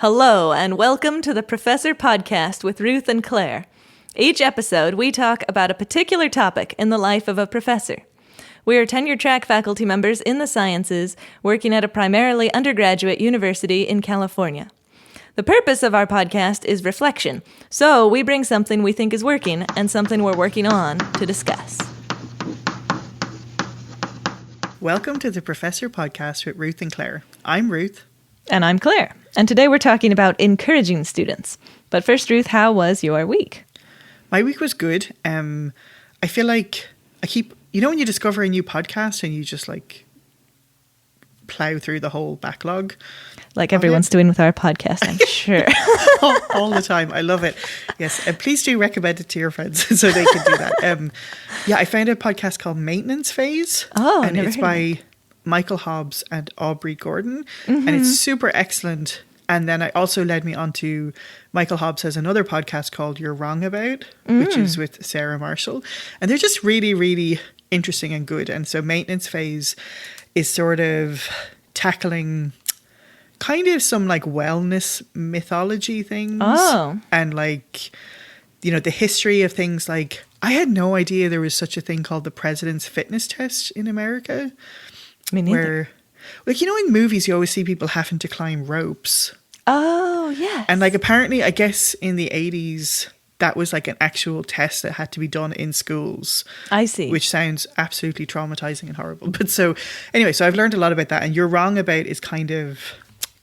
Hello, and welcome to the Professor Podcast with Ruth and Claire. Each episode, we talk about a particular topic in the life of a professor. We are tenure-track faculty members in the sciences, working at a primarily undergraduate university in California. The purpose of our podcast is reflection, so we bring something we think is working and something we're working on to discuss. Welcome to the Professor Podcast with Ruth and Claire. I'm Ruth. And I'm Claire. And today we're talking about encouraging students. But first, Ruth, how was your week? My week was good. I feel like when you discover a new podcast and you just plow through the whole backlog. Like everyone's doing with our podcast, I'm sure. all the time. I love it. Yes. And please do recommend it to your friends so they can do that. I found a podcast called Maintenance Phase. Oh, and never it's heard by of it. Michael Hobbs and Aubrey Gordon. And it's super excellent. And then I also led me on to Michael Hobbs has another podcast called You're Wrong About, which is with Sarah Marshall. And they're just really, really interesting and good. And so Maintenance Phase is sort of tackling kind of some wellness mythology things. Oh. And the history of things like, I had no idea there was such a thing called the President's Fitness Test in America. Me neither. Where, in movies, you always see people having to climb ropes. Oh, yeah. And apparently, I guess in the 80s, that was an actual test that had to be done in schools. I see. Which sounds absolutely traumatizing and horrible. But so I've learned a lot about that. And You're Wrong About is kind of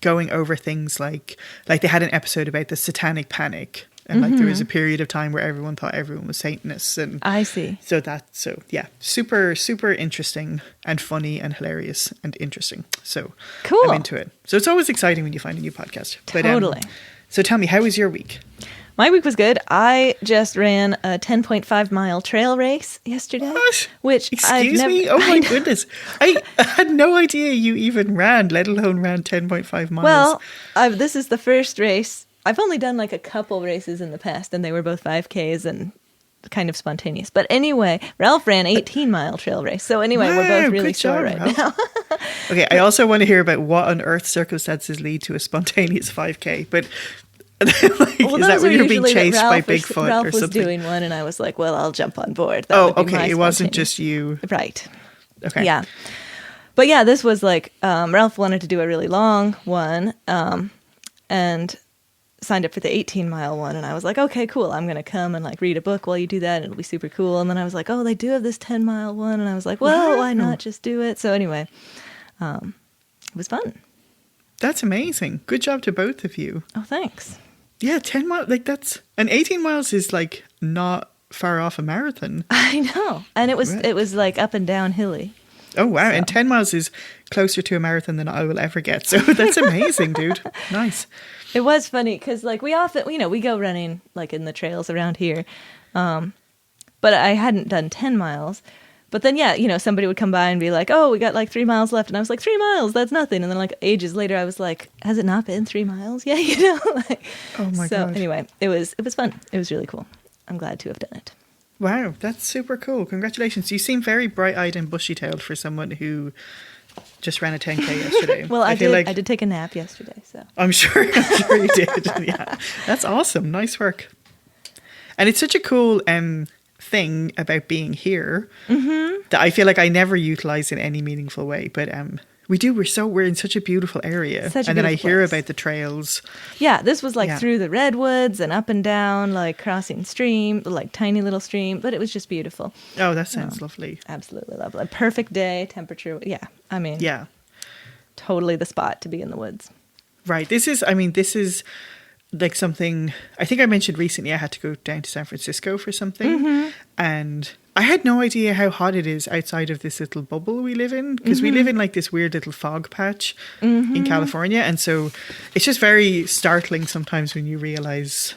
going over things like they had an episode about the Satanic Panic. And there was a period of time where everyone thought everyone was Satanists. And I see. Super, super interesting and funny and hilarious and interesting. So cool. I'm into it. So it's always exciting when you find a new podcast. Totally. So tell me, how was your week? My week was good. I just ran a 10.5 mile trail race yesterday. What? Which Excuse me? Oh my goodness. I had no idea you even ran, let alone ran 10.5 miles. Well, this is the first race. I've only done a couple races in the past, and they were both 5Ks and kind of spontaneous. But anyway, Ralph ran 18-mile trail race. So anyway, we're both really sore right now. Okay, I also want to hear about what on earth circumstances lead to a spontaneous 5K. But is that when you're being chased by Bigfoot Ralph or something? was doing one, and I was like, well, I'll jump on board. Okay. It wasn't just you. Right. Okay. Yeah. But yeah, this was Ralph wanted to do a really long one, and signed up for the 18-mile one, and I was like, okay, cool, I'm gonna come and read a book while you do that, and it'll be super cool. And then I was like, oh, they do have this 10-mile one, and I was like, well, why not just do it? So anyway, it was fun. That's amazing. Good job to both of you. Oh, thanks. Yeah, 10 miles, that's, and 18 miles is not far off a marathon. I know. And it was up and down hilly. Oh, wow. So. And 10 miles is closer to a marathon than I will ever get. So that's amazing, dude. Nice. It was funny because we often, we go running in the trails around here. But I hadn't done 10 miles. But then, somebody would come by and be like, oh, we got 3 miles left. And I was like, 3 miles, that's nothing. And then ages later, I was like, has it not been 3 miles? Yeah, Oh my God. So anyway, it was fun. It was really cool. I'm glad to have done it. Wow, that's super cool. Congratulations. You seem very bright-eyed and bushy-tailed for someone who just ran a 10K yesterday. Well, I did take a nap yesterday, so. I'm sure you did. Yeah. That's awesome. Nice work. And it's such a cool thing about being here that I feel like I never utilize in any meaningful way, but we do. We're in such a beautiful area. Then I hear about the trails. Yeah, this was through the redwoods and up and down, crossing stream, tiny little stream, but it was just beautiful. Oh, that sounds lovely. Absolutely lovely. A perfect day, temperature. Yeah, yeah, totally the spot to be in the woods. Right. This is something I think I mentioned recently. I had to go down to San Francisco for something, and I had no idea how hot it is outside of this little bubble we live in, because we live in this weird little fog patch in California. And so it's just very startling sometimes when you realize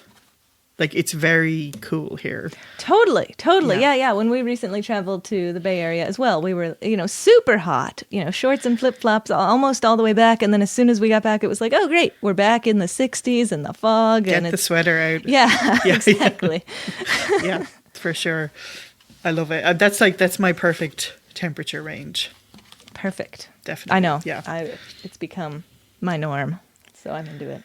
it's very cool here. Totally. Yeah. When we recently traveled to the Bay Area as well, we were, super hot, shorts and flip-flops almost all the way back. And then as soon as we got back, it was like, oh, great, we're back in the 60s and the fog. Get the sweater out. Yeah, exactly. Yeah, for sure. I love it. That's my perfect temperature range. Perfect. Definitely. I know. Yeah. It's become my norm, so I'm into it.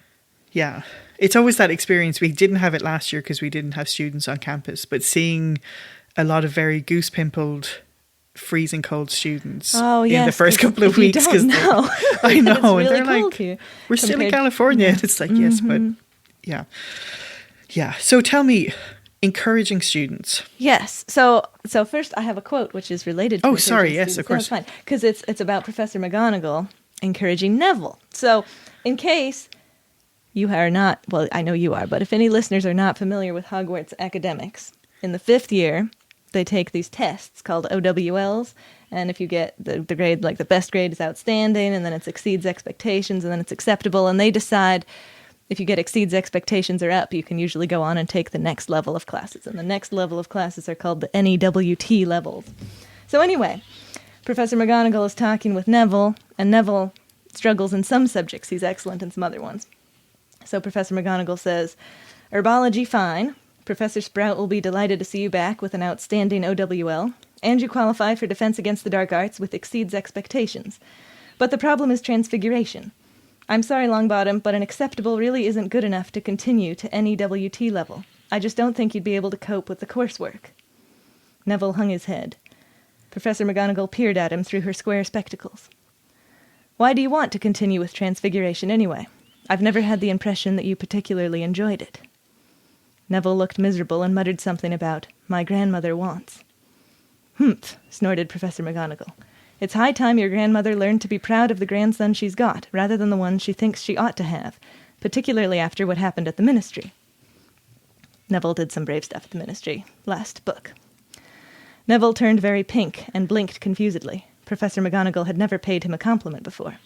Yeah. It's always that experience. We didn't have it last year because we didn't have students on campus, but seeing a lot of very goose pimpled, freezing cold students in the first couple of weeks. Because I know. It's really and they're cold like, here we're still in California. And it's like, yes, but yeah. Yeah. So tell me, encouraging students. Yes. So first I have a quote which is related to sorry. Yes, students. of course. No, it's fine. Because it's about Professor McGonagall encouraging Neville. So in case you are not, well, I know you are, but if any listeners are not familiar with Hogwarts academics, in the 5th year, they take these tests called OWLs, and if you get the grade, like the best grade is outstanding, and then it exceeds expectations, and then it's acceptable, and they decide if you get exceeds expectations or up, you can usually go on and take the next level of classes, and the next level of classes are called the NEWT levels. So anyway, Professor McGonagall is talking with Neville, and Neville struggles in some subjects. He's excellent in some other ones. So Professor McGonagall says, herbology, fine. Professor Sprout will be delighted to see you back with an outstanding OWL, and you qualify for Defense Against the Dark Arts with exceeds expectations. But the problem is transfiguration. I'm sorry, Longbottom, but an acceptable really isn't good enough to continue to any WT level. I just don't think you'd be able to cope with the coursework. Neville hung his head. Professor McGonagall peered at him through her square spectacles. Why do you want to continue with transfiguration anyway? I've never had the impression that you particularly enjoyed it. Neville looked miserable and muttered something about, my grandmother wants. Humph, snorted Professor McGonagall. It's high time your grandmother learned to be proud of the grandson she's got, rather than the one she thinks she ought to have, particularly after what happened at the ministry. Neville did some brave stuff at the ministry. Last book. Neville turned very pink and blinked confusedly. Professor McGonagall had never paid him a compliment before.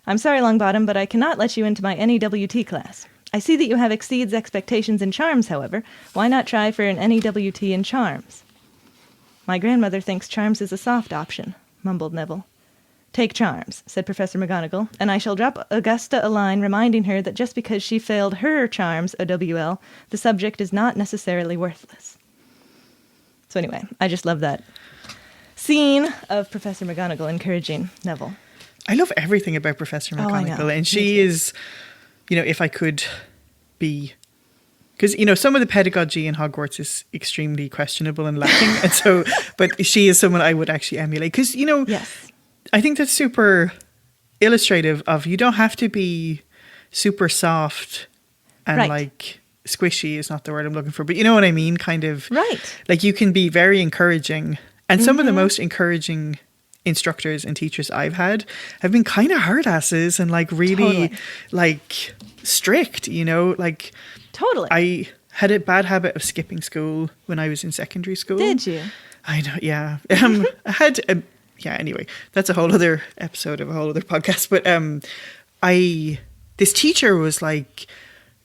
I'm sorry, Longbottom, but I cannot let you into my NEWT class. I see that you have exceeds expectations in charms, however. Why not try for an NEWT in charms? My grandmother thinks charms is a soft option, mumbled Neville. Take charms, said Professor McGonagall, and I shall drop Augusta a line reminding her that just because she failed her charms OWL, the subject is not necessarily worthless. So anyway, I just love that scene of Professor McGonagall encouraging Neville. I love everything about Professor McGonagall, and she is, if I could be, because some of the pedagogy in Hogwarts is extremely questionable and lacking, and so, but she is someone I would actually emulate, because yes. I think that's super illustrative of you don't have to be super soft and right. like squishy is not the word I'm looking for, but you know what I mean, kind of right. Like you can be very encouraging, and some of the most encouraging instructors and teachers I've had have been kind of hard asses and like really like strict, like totally. I had a bad habit of skipping school when I was in secondary school. Did you? I know, yeah. I had anyway, that's a whole other episode of a whole other podcast, but this teacher was like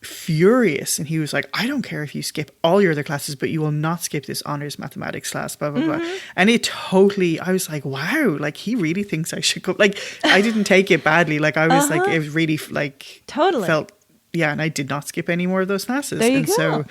furious, and he was like, I don't care if you skip all your other classes, but you will not skip this honors mathematics class, blah blah blah. And it totally, I was like, wow, like he really thinks I should go. Like I didn't take it badly, like I was like, it really like totally felt, and I did not skip any more of those classes. There you go. So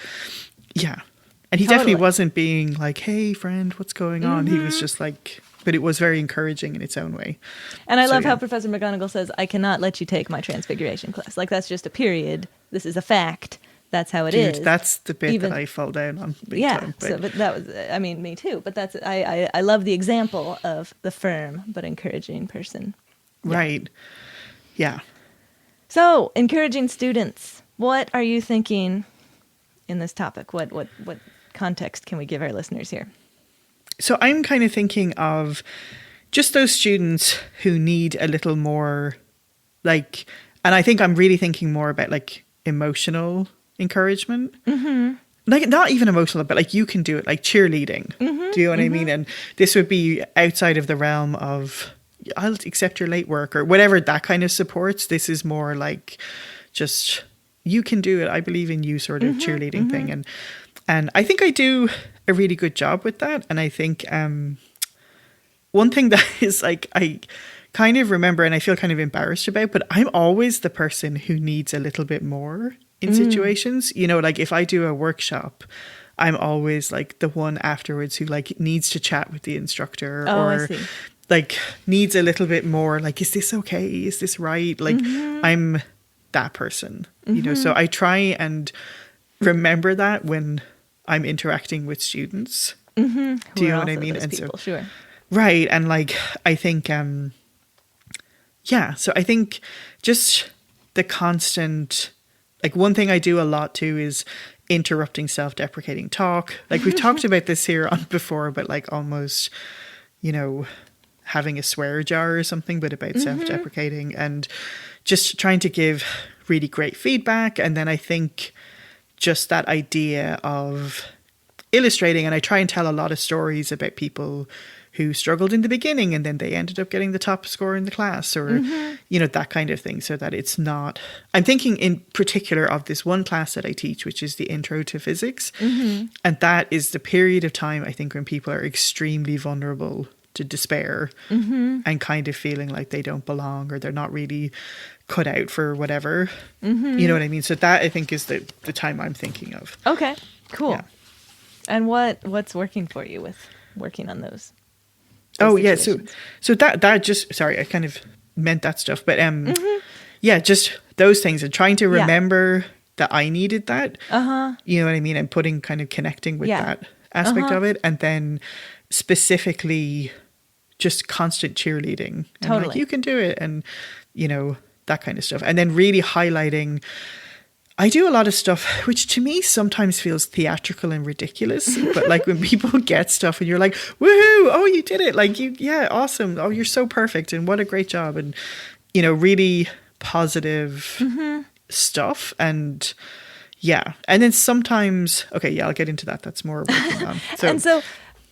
and he totally. definitely wasn't being like, hey friend, what's going on? He was just like, but it was very encouraging in its own way. And I love how Professor McGonagall says, I cannot let you take my transfiguration class. Like, that's just a period. This is a fact. That's how it is. That's the bit that I fall down on big time. But that was, me too. But that's, I love the example of the firm but encouraging person. Right. Yeah. So, encouraging students. What are you thinking in this topic? What context can we give our listeners here? So I'm kind of thinking of just those students who need a little more like, and I think I'm really thinking more about like emotional encouragement. Like not even emotional, but like you can do it, like cheerleading. Do you know what I mean? And this would be outside of the realm of I'll accept your late work or whatever that kind of supports. This is more like just you can do it. I believe in you sort of cheerleading thing. And I think I do a really good job with that. And I think one thing that is like I kind of remember and I feel kind of embarrassed about, but I'm always the person who needs a little bit more in situations. Like if I do a workshop, I'm always like the one afterwards who like needs to chat with the instructor or like needs a little bit more like, is this okay? Is this right? Like I'm that person, you know. So I try and remember that when I'm interacting with students. Do you know what I mean? And people, sure. Right. And like, I think, so I think just the constant, like one thing I do a lot too is interrupting self-deprecating talk. Like we've talked about this here on before, but like almost, you know, having a swear jar or something, but about self-deprecating and just trying to give really great feedback. And then I think just that idea of illustrating, and I try and tell a lot of stories about people who struggled in the beginning and then they ended up getting the top score in the class, or, you know, that kind of thing, so that it's not... I'm thinking in particular of this one class that I teach, which is the Intro to Physics. And that is the period of time, I think, when people are extremely vulnerable to despair and kind of feeling like they don't belong or they're not really cut out for whatever. You know what I mean? So that, I think, is the time I'm thinking of. Okay, cool. Yeah. And what's working for you with working on those? Oh yeah, so that just, sorry, I kind of meant that stuff, but yeah, just those things and trying to remember that I needed that. You know what I mean? And connecting with that aspect of it, and then specifically just constant cheerleading. And like, you can do it, and you know, that kind of stuff. And then really highlighting, I do a lot of stuff which to me sometimes feels theatrical and ridiculous, but like when people get stuff and you're like, woohoo, oh, you did it, like, yeah, awesome, oh, you're so perfect and what a great job, and you know, really positive stuff. And yeah, and then sometimes, I'll get into that, that's more working on.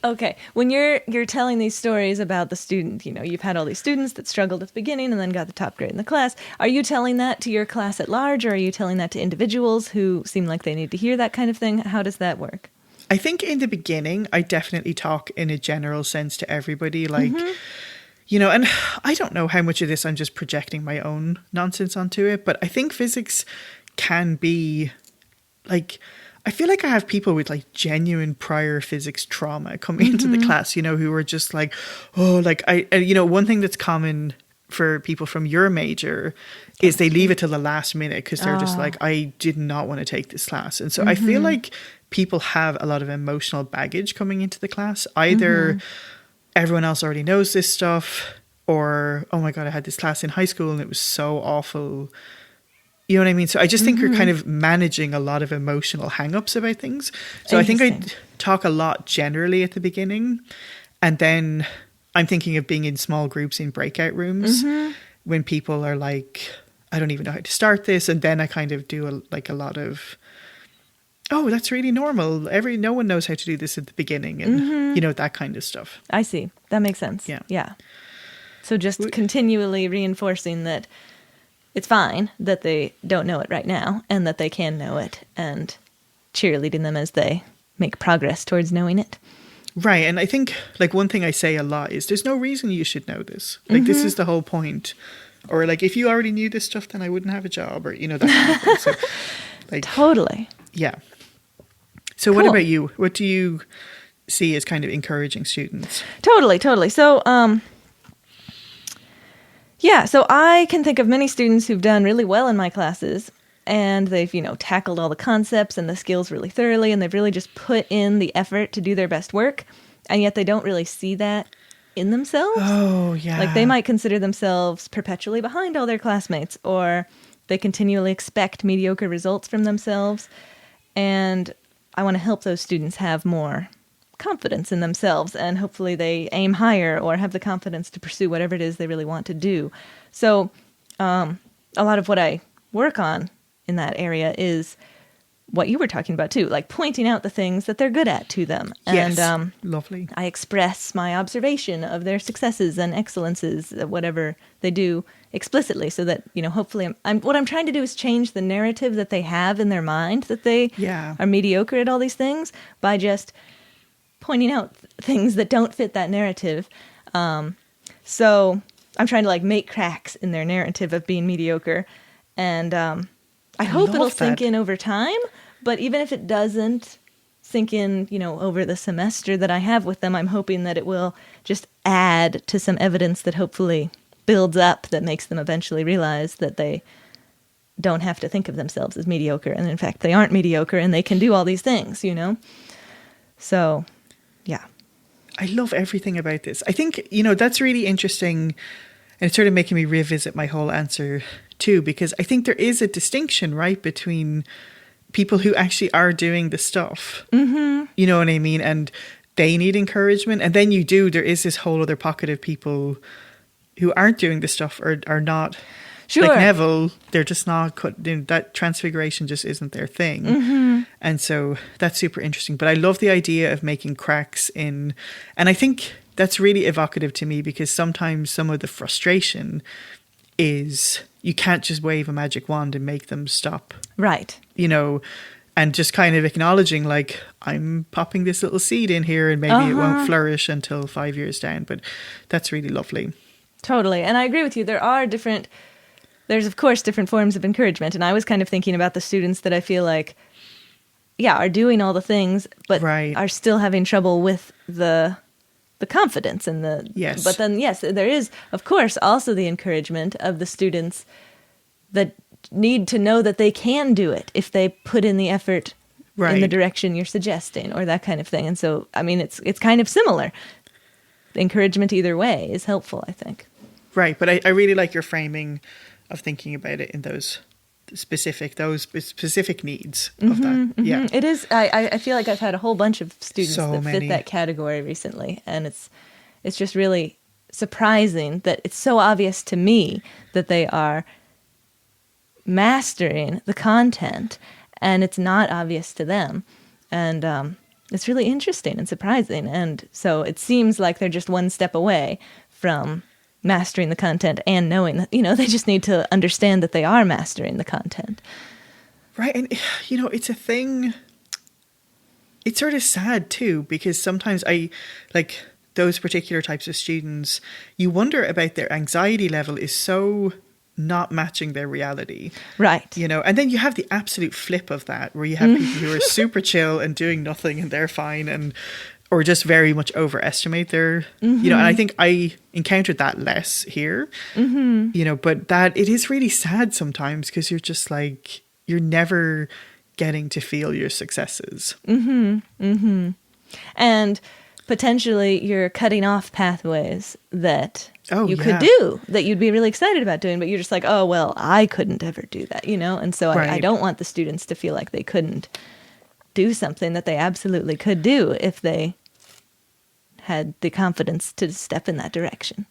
Okay, when you're telling these stories about the student, you know, you've had all these students that struggled at the beginning and then got the top grade in the class. Are you telling that to your class at large, or are you telling that to individuals who seem like they need to hear that kind of thing? How does that work? I think in the beginning, I definitely talk in a general sense to everybody, like, you know, and I don't know how much of this I'm just projecting my own nonsense onto it, but I think physics can be like... I feel like I have people with like genuine prior physics trauma coming into the class, you know, who are just like, oh, like you know, one thing that's common for people from your major is they leave it till the last minute because they're just like, I did not want to take this class. And so I feel like people have a lot of emotional baggage coming into the class. Either everyone else already knows this stuff, or, oh my God, I had this class in high school and it was so awful. You know what I mean? So I just think you're kind of managing a lot of emotional hang-ups about things. So I think I talk a lot generally at the beginning. And then I'm thinking of being in small groups in breakout rooms when people are like, I don't even know how to start this. And then I kind of do a lot of, oh, that's really normal. No one knows how to do this at the beginning. And, you know, that kind of stuff. I see. That makes sense. Yeah. So just continually reinforcing that it's fine that they don't know it right now and that they can know it, and cheerleading them as they make progress towards knowing it. Right. And I think like one thing I say a lot is there's no reason you should know this. Like this is the whole point. Or like if you already knew this stuff, then I wouldn't have a job, or, you know, that kind of thing. So, like, totally. Yeah. So What about you? What do you see as kind of encouraging students? Totally. So, yeah, so I can think of many students who've done really well in my classes, and they've, you know, tackled all the concepts and the skills really thoroughly, and they've really just put in the effort to do their best work, and yet they don't really see that in themselves. Oh, yeah. Like they might consider themselves perpetually behind all their classmates, or they continually expect mediocre results from themselves, and I want to help those students have more confidence in themselves, and hopefully they aim higher or have the confidence to pursue whatever it is they really want to do. So a lot of what I work on in that area is what you were talking about too, like pointing out the things that they're good at to them. Yes, and lovely. I express my observation of their successes and excellences, whatever they do, explicitly, so that, you know, hopefully what I'm trying to do is change the narrative that they have in their mind that they are mediocre at all these things by just pointing out things that don't fit that narrative. So I'm trying to like make cracks in their narrative of being mediocre. And I hope it'll sink in over time. But even if it doesn't sink in, you know, over the semester that I have with them, I'm hoping that it will just add to some evidence that hopefully builds up, that makes them eventually realize that they don't have to think of themselves as mediocre. And in fact, they aren't mediocre and they can do all these things, you know? So, yeah. I love everything about this. I think, that's really interesting. And it's sort of making me revisit my whole answer too, because I think there is a distinction, right, between people who actually are doing the stuff. Mm-hmm. You know what I mean? And they need encouragement. And then there is this whole other pocket of people who aren't doing the stuff or are not. Sure. Like Neville, they're just not, that transfiguration just isn't their thing. Mm-hmm. And so that's super interesting. But I love the idea of making cracks in, and I think that's really evocative to me because sometimes some of the frustration is you can't just wave a magic wand and make them stop. Right. And just kind of acknowledging like, I'm popping this little seed in here and maybe it won't flourish until 5 years down. But that's really lovely. Totally. And I agree with you. There's, of course, different forms of encouragement. And I was kind of thinking about the students that I feel like, are doing all the things, but are still having trouble with the confidence and the... Yes. But then, yes, there is, of course, also the encouragement of the students that need to know that they can do it if they put in the effort in the direction you're suggesting or that kind of thing. And so, I mean, it's kind of similar. The encouragement either way is helpful, I think. Right. But I really like your framing of thinking about it in those specific needs of that. Yeah, it is. I feel like I've had a whole bunch of students that fit that category recently, and it's just really surprising that it's so obvious to me that they are mastering the content, and it's not obvious to them, and it's really interesting and surprising, and so it seems like they're just one step away from mastering the content and knowing that, they just need to understand that they are mastering the content. Right. And, it's a thing. It's sort of sad too, because sometimes those particular types of students, you wonder about their anxiety level is so not matching their reality. Right. And then you have the absolute flip of that, where you have people who are super chill and doing nothing and they're fine or just very much overestimate their, and I think I encountered that less here, but that it is really sad sometimes because you're just like, you're never getting to feel your successes. And potentially you're cutting off pathways that you could do, that you'd be really excited about doing, but you're just like, oh, well, I couldn't ever do that, And so I don't want the students to feel like they couldn't do something that they absolutely could do if they had the confidence to step in that direction.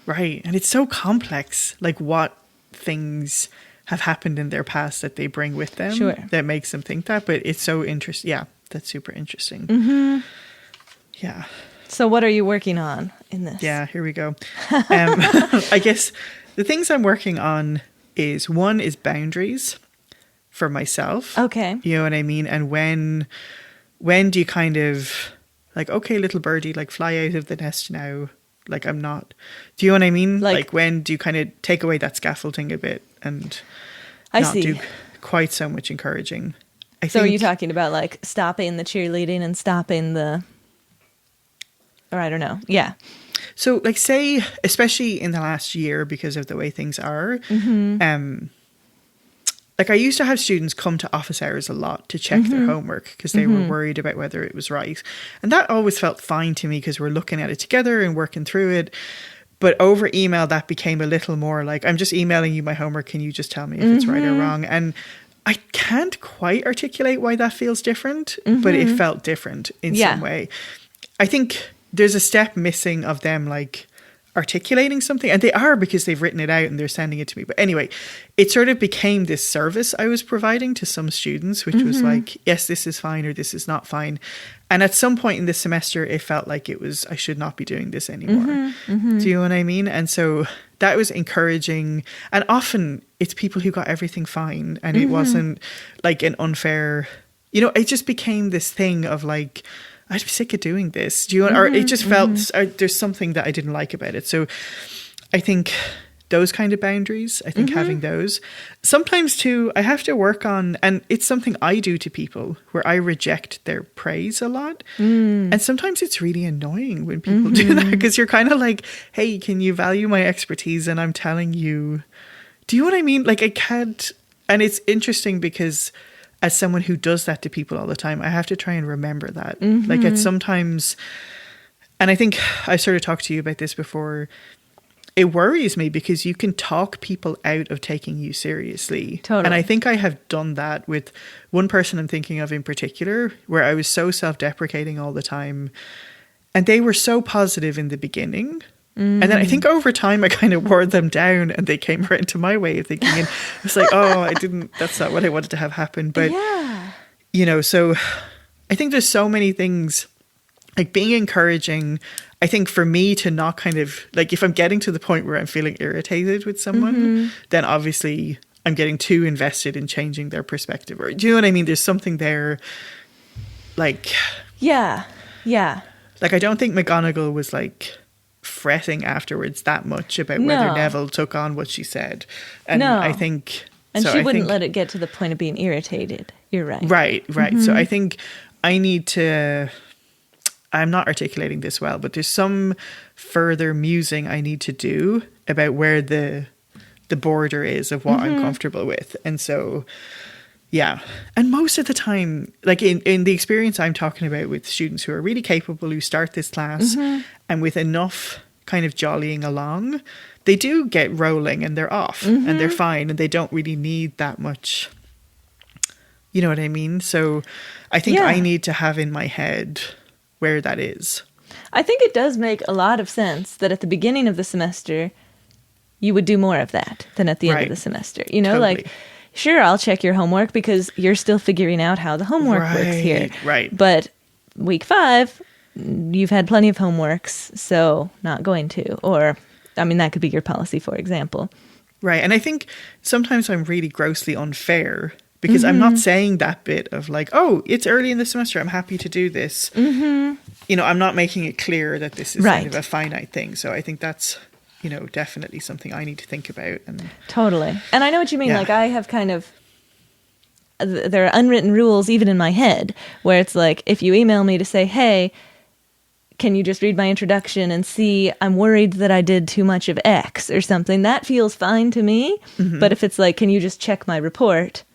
Right. And it's so complex, like what things have happened in their past that they bring with them that makes them think that. But it's so interesting. Yeah, that's super interesting. Yeah. So what are you working on in this? Yeah, here we go. I guess the things I'm working on is boundaries for myself. Okay. You know what I mean? And when do you kind of like, okay, little birdie, like fly out of the nest now. Like I'm not, do you know what I mean? Like when do you kind of take away that scaffolding a bit and not do quite so much encouraging? So are you talking about like stopping the cheerleading and stopping or I don't know. Yeah. So like say, especially in the last year, because of the way things are, like I used to have students come to office hours a lot to check their homework because they were worried about whether it was right. And that always felt fine to me because we're looking at it together and working through it. But over email, that became a little more like, I'm just emailing you my homework. Can you just tell me if it's right or wrong? And I can't quite articulate why that feels different, but it felt different in some way. I think there's a step missing of them like articulating something, and they are because they've written it out and they're sending it to me. But anyway, it sort of became this service I was providing to some students, which was like, yes, this is fine or this is not fine. And at some point in this semester, it felt like I should not be doing this anymore. Do you know what I mean? And so that was encouraging. And often it's people who got everything fine, and it wasn't like an unfair, it just became this thing of like, I'm sick of doing this. Do you want, or it just felt there's something that I didn't like about it. So I think those kind of boundaries, I think having those. Sometimes too, I have to work on, and it's something I do to people where I reject their praise a lot. And sometimes it's really annoying when people do that because you're kind of like, hey, can you value my expertise? And I'm telling you, do you know what I mean? Like I can't. And it's interesting because as someone who does that to people all the time, I have to try and remember that. Like it's sometimes, and I think I sort of talked to you about this before, it worries me because you can talk people out of taking you seriously. Totally. And I think I have done that with one person I'm thinking of in particular, where I was so self-deprecating all the time. And they were so positive in the beginning. And then I think over time I kind of wore them down and they came right into my way of thinking. And it's like, oh, that's not what I wanted to have happen. But, you know, so I think there's so many things, like being encouraging. I think for me to not kind of, like if I'm getting to the point where I'm feeling irritated with someone, then obviously I'm getting too invested in changing their perspective. Or do you know what I mean? There's something there, like... Yeah. Like I don't think McGonagall was like fretting afterwards that much about whether Neville took on what she said. And I think... And she wouldn't let it get to the point of being irritated. You're right. Right. So I think I need to... I'm not articulating this well, but there's some further musing I need to do about where the border is of what I'm comfortable with. And so, yeah. And most of the time, like in the experience I'm talking about with students who are really capable, who start this class and with enough kind of jollying along, they do get rolling and they're off and they're fine and they don't really need that much. You know what I mean? So I think I need to have in my head where that is. I think it does make a lot of sense that at the beginning of the semester you would do more of that than at the end of the semester. You know, Totally. like, sure, I'll check your homework because you're still figuring out how the homework works here. Right. But week 5, you've had plenty of homeworks, so not going to. Or, I mean, that could be your policy, for example. Right. And I think sometimes I'm really grossly unfair because I'm not saying that bit of like, oh, it's early in the semester, I'm happy to do this. You know, I'm not making it clear that this is kind of a finite thing. So I think that's, you know, definitely something I need to think about. And totally. And I know what you mean. Yeah. Like I have kind of, there are unwritten rules even in my head where it's like, if you email me to say, hey, can you just read my introduction and see, I'm worried that I did too much of X or something, that feels fine to me. But if it's like, can you just check my report?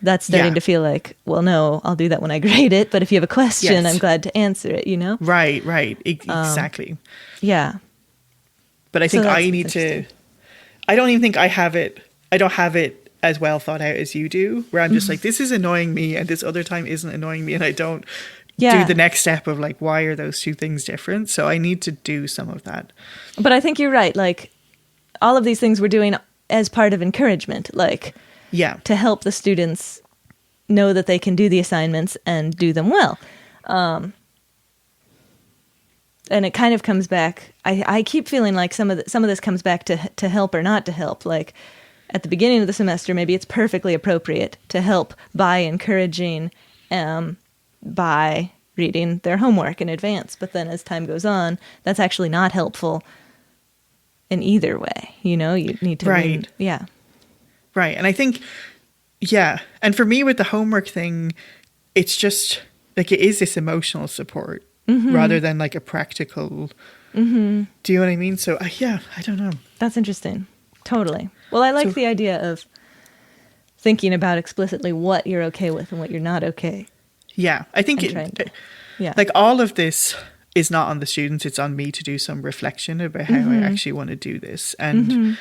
That's starting to feel like, well, no, I'll do that when I grade it. But if you have a question, I'm glad to answer it, you know? Right. Exactly. Yeah. But I think I need to, I don't even think I don't have it as well thought out as you do, where I'm just like, this is annoying me and this other time isn't annoying me. And I don't do the next step of like, why are those two things different? So I need to do some of that. But I think you're right. Like all of these things we're doing as part of encouragement, like, to help the students know that they can do the assignments and do them well. And it kind of comes back, I keep feeling like some of this comes back to help or not to help. Like at the beginning of the semester, maybe it's perfectly appropriate to help by encouraging, by reading their homework in advance. But then as time goes on, that's actually not helpful in either way. You know, you need to read. Yeah. Right. And I think, and for me with the homework thing, it's just like it is this emotional support rather than like a practical, do you know what I mean? So I don't know. That's interesting. Totally. Well, I like the idea of thinking about explicitly what you're okay with and what you're not okay. Yeah. I think like all of this is not on the students. It's on me to do some reflection about how I actually want to do this. And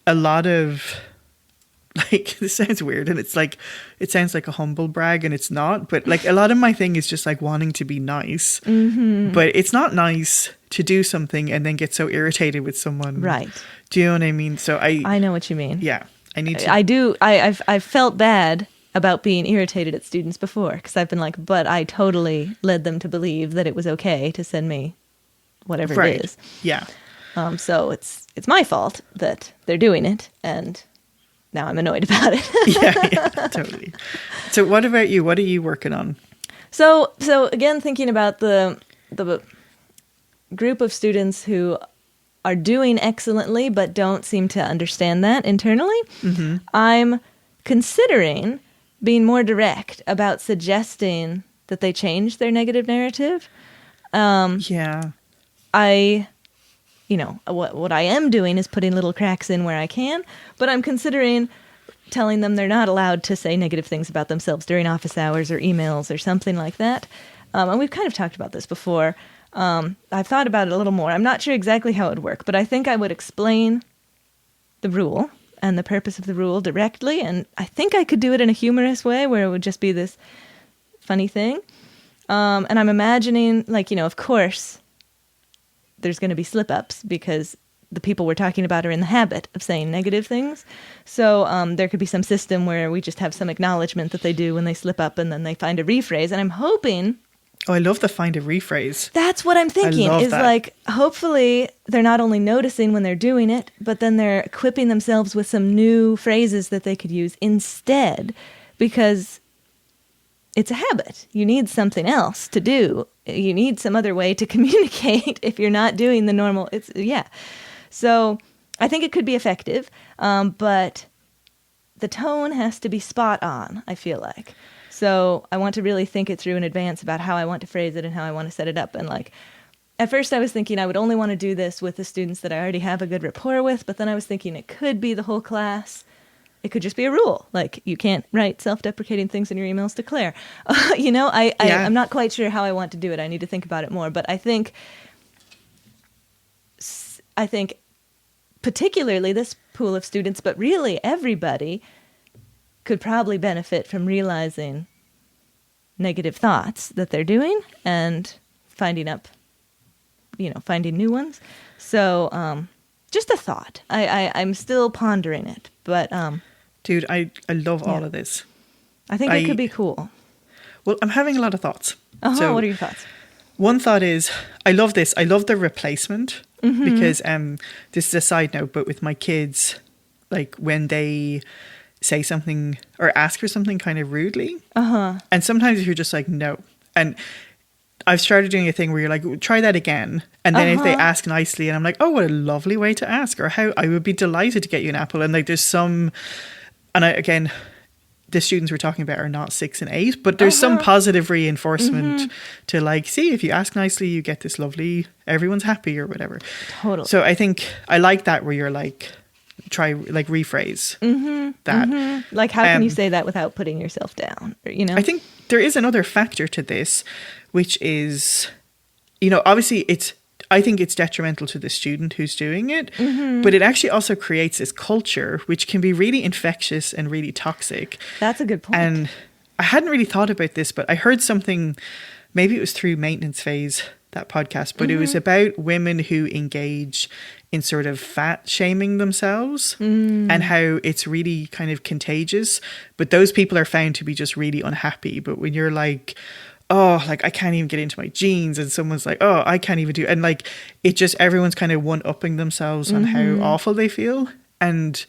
a lot of, like, this sounds weird and it's like, it sounds like a humble brag and it's not, but like a lot of my thing is just like wanting to be nice, but it's not nice to do something and then get so irritated with someone. Right. Do you know what I mean? So I know what you mean. Yeah. I need to. I do. I've felt bad about being irritated at students before because I've been like, but I totally led them to believe that it was okay to send me whatever it is. Yeah. So it's my fault that they're doing it and now I'm annoyed about it. yeah, totally. So what about you? What are you working on? So again, thinking about the group of students who are doing excellently but don't seem to understand that internally, I'm considering being more direct about suggesting that they change their negative narrative. What I am doing is putting little cracks in where I can, but I'm considering telling them they're not allowed to say negative things about themselves during office hours or emails or something like that. And we've kind of talked about this before. I've thought about it a little more. I'm not sure exactly how it would work, but I think I would explain the rule and the purpose of the rule directly. And I think I could do it in a humorous way where it would just be this funny thing. And I'm imagining, like, of course, there's going to be slip-ups because the people we're talking about are in the habit of saying negative things. So there could be some system where we just have some acknowledgement that they do when they slip up, and then they find a rephrase. And I'm hoping... Oh, I love the find a rephrase. That's what I'm thinking, is that. like, hopefully they're not only noticing when they're doing it, but then they're equipping themselves with some new phrases that they could use instead, because it's a habit. You need something else to do. You need some other way to communicate if you're not doing the normal. So I think it could be effective, but the tone has to be spot on, I feel like. So I want to really think it through in advance about how I want to phrase it and how I want to set it up. And like, at first I was thinking I would only want to do this with the students that I already have a good rapport with, but then I was thinking it could be the whole class. It could just be a rule. Like, you can't write self-deprecating things in your emails to Claire. I'm not quite sure how I want to do it. I need to think about it more. But I think particularly this pool of students, but really everybody could probably benefit from realizing negative thoughts that they're doing and finding new ones. So just a thought. I'm still pondering it, but... Dude, I love all of this. I think it could be cool. Well, I'm having a lot of thoughts. So, what are your thoughts? One thought is, I love this. I love the replacement because this is a side note, but with my kids, like when they say something or ask for something kind of rudely, and sometimes you're just like, no. And I've started doing a thing where you're like, try that again. And then if they ask nicely, and I'm like, oh, what a lovely way to ask, or how I would be delighted to get you an apple. And like, there's some, and again, the students we're talking about are not 6 and 8, but there's some positive reinforcement to like, see, if you ask nicely, you get this lovely, everyone's happy or whatever. Totally. So I think I like that where you're like, try like rephrase that. Like, how can you say that without putting yourself down? I think there is another factor to this, which is, obviously I think it's detrimental to the student who's doing it, but it actually also creates this culture which can be really infectious and really toxic. That's a good point. And I hadn't really thought about this, but I heard something, maybe it was through Maintenance Phase, that podcast, but it was about women who engage in sort of fat shaming themselves and how it's really kind of contagious. But those people are found to be just really unhappy. But when you're like, oh, like I can't even get into my jeans, and someone's like, oh, I can't even do, and like it just, everyone's kind of one-upping themselves on how awful they feel. And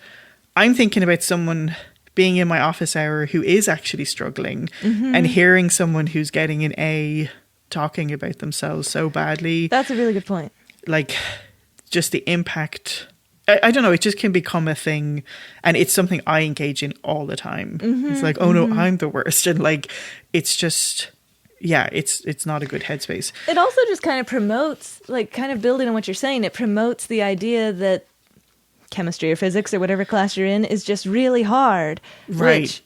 I'm thinking about someone being in my office hour who is actually struggling and hearing someone who's getting an A talking about themselves so badly. That's a really good point. Like, just the impact, I don't know, it just can become a thing, and it's something I engage in all the time. It's like, oh no, I'm the worst. And like, it's just, yeah, it's not a good headspace. It also just kind of promotes, like, kind of building on what you're saying, it promotes the idea that chemistry or physics or whatever class you're in is just really hard. Right. Which,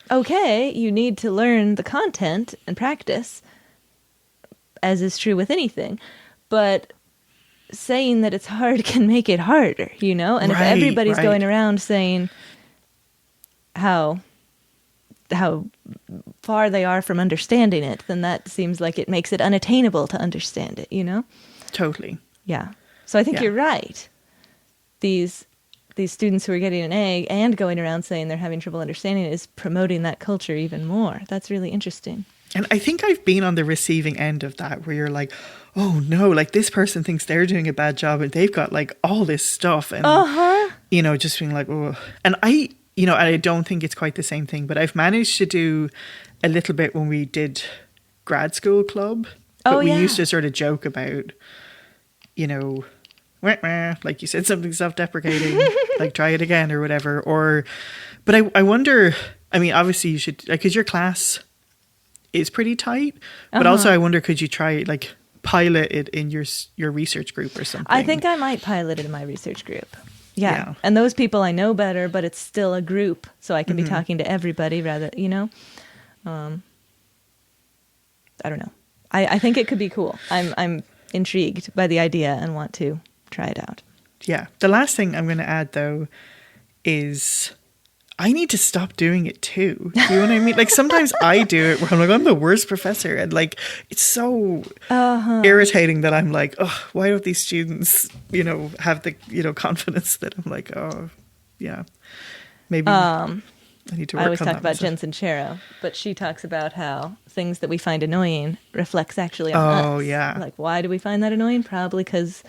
okay, you need to learn the content and practice, as is true with anything. But saying that it's hard can make it harder, And if everybody's going around saying how far they are from understanding it, then that seems like it makes it unattainable to understand it, Totally. Yeah. So I think you're right. These students who are getting an A and going around saying they're having trouble understanding it is promoting that culture even more. That's really interesting. And I think I've been on the receiving end of that, where you're like, oh no, like this person thinks they're doing a bad job and they've got like all this stuff, and just being like, oh. And I don't think it's quite the same thing, but I've managed to do a little bit when we did grad school club. But we used to sort of joke about, like you said, something self-deprecating, like try it again or whatever. But I wonder, I mean, obviously you should, because your class is pretty tight, but also I wonder, could you try like pilot it in your research group or something? I think I might pilot it in my research group. Yeah. And those people I know better, but it's still a group. So I can be talking to everybody rather, I don't know. I think it could be cool. I'm intrigued by the idea and want to try it out. Yeah. The last thing I'm going to add, though, is I need to stop doing it too. Do you know what I mean? Like sometimes I do it where I'm like, I'm the worst professor. And like, it's so irritating that I'm like, oh, why don't these students, have the, confidence that I'm like, oh, yeah, maybe I need to work on that. I always talk about Jen Sincero, but she talks about how things that we find annoying reflects actually on us. Oh, yeah. Like, why do we find that annoying? Probably because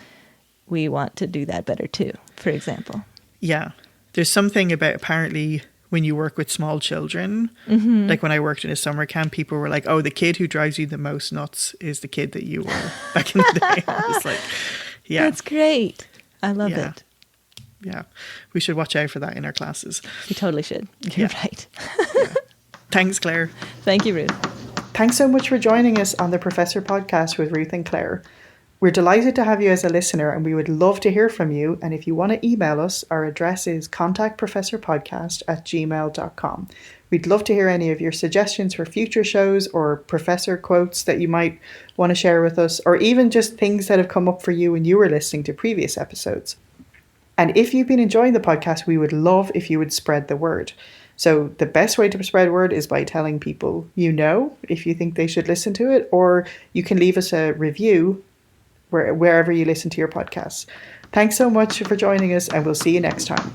we want to do that better too, for example. Yeah. There's something about apparently when you work with small children, like when I worked in a summer camp, people were like, oh, the kid who drives you the most nuts is the kid that you were back in the day. I was like, yeah. That's great. I love it. Yeah. We should watch out for that in our classes. We totally should. You're right. Yeah. Thanks, Claire. Thank you, Ruth. Thanks so much for joining us on the Professor Podcast with Ruth and Claire. We're delighted to have you as a listener and we would love to hear from you. And if you want to email us, our address is contactprofessorpodcast@gmail.com. We'd love to hear any of your suggestions for future shows or professor quotes that you might want to share with us, or even just things that have come up for you when you were listening to previous episodes. And if you've been enjoying the podcast, we would love if you would spread the word. So the best way to spread word is by telling people if you think they should listen to it, or you can leave us a review wherever you listen to your podcasts. Thanks so much for joining us, and we'll see you next time.